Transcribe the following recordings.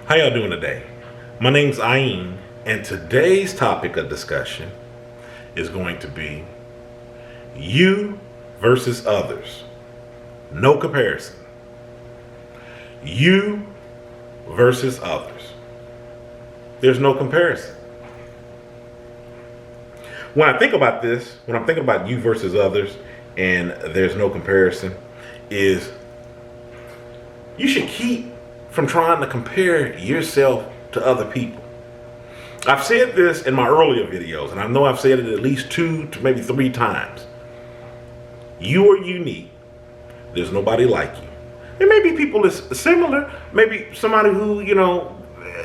How y'all doing today? My name's Ayin, and today's topic of discussion is going to be you versus others. No comparison. You versus others. There's no comparison. When I think about this, when I'm thinking about you versus others and there's no comparison, is you should keep from trying to compare yourself to other people. I've said this in my earlier videos, and I know I've said it at least 2 to maybe 3 times. You are unique. There's nobody like you. There may be people that's similar, maybe somebody who,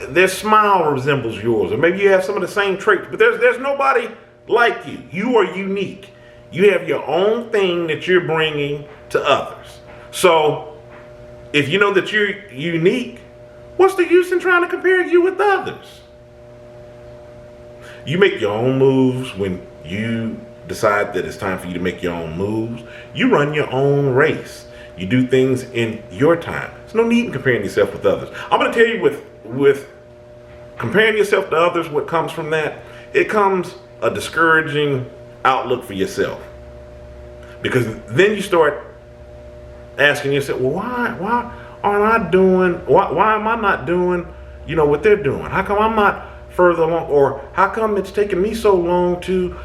their smile resembles yours, or maybe you have some of the same traits, but there's nobody like you. You are unique. You have your own thing that you're bringing to others. So, if you know that you're unique, what's the use in trying to compare you with others? You make your own moves when you decide that it's time for you to make your own moves. You run your own race. You do things in your time. There's no need in comparing yourself with others. I'm going to tell you with comparing yourself to others, what comes from that, it comes a discouraging outlook for yourself. Because then you start asking yourself, well, why aren't I doing, why am I not doing, what they're doing? How come I'm not further along? Or how come it's taking me so long to,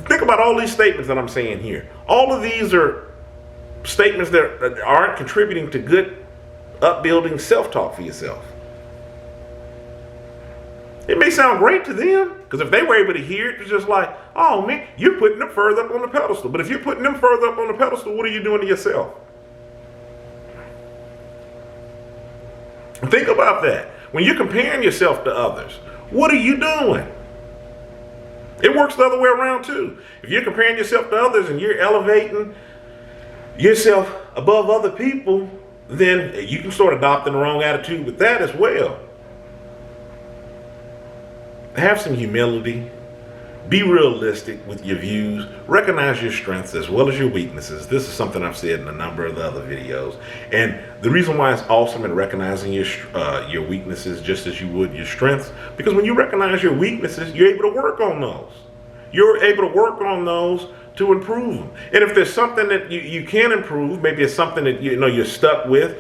think about all these statements that I'm saying here. All of these are statements that aren't contributing to good, upbuilding self-talk for yourself. It may sound great to them, because if they were able to hear it, it's just like, oh man, you're putting them further up on the pedestal. But if you're putting them further up on the pedestal, what are you doing to yourself? Think about that. When you're comparing yourself to others, what are you doing? It works the other way around too. If you're comparing yourself to others and you're elevating yourself above other people, then you can start adopting the wrong attitude with that as well. Have some humility. Be realistic with your views. Recognize your strengths as well as your weaknesses. This is something I've said in a number of the other videos. And the reason why it's awesome in recognizing your weaknesses just as you would your strengths, because when you recognize your weaknesses, you're able to work on those. You're able to work on those to improve them. And if there's something that you can improve, maybe it's something that you're stuck with,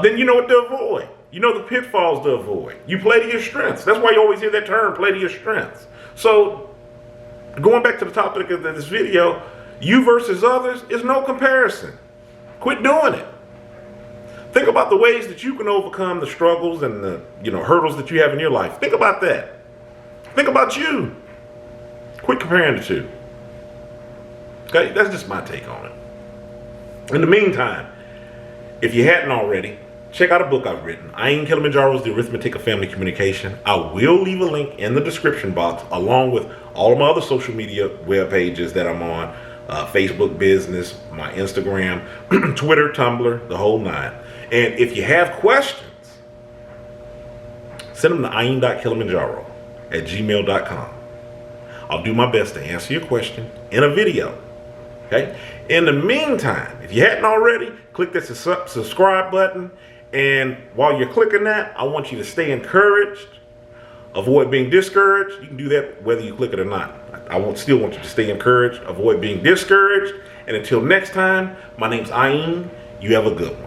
then you know what to avoid. You know the pitfalls to avoid. You play to your strengths. That's why you always hear that term, play to your strengths. So, going back to the topic of this video, you versus others is no comparison. Quit doing it. Think about the ways that you can overcome the struggles and the hurdles that you have in your life. Think about that. Think about you. Quit comparing the two. Okay, that's just my take on it. In the meantime, if you hadn't already, check out a book I've written, Kilimanjaro's The Arithmetic of Family Communication. I will leave a link in the description box along with all of my other social media web pages that I'm on, Facebook Business, my Instagram, Twitter, Tumblr, the whole 9. And if you have questions, send them to ayin.kilimanjaro@gmail.com. I'll do my best to answer your question in a video. Okay? In the meantime, if you hadn't already, click that subscribe button. And while you're clicking that, I want you to stay encouraged. Avoid being discouraged. You can do that whether you click it or not. I still want you to stay encouraged. Avoid being discouraged. And until next time, my name's Ayin. You have a good one.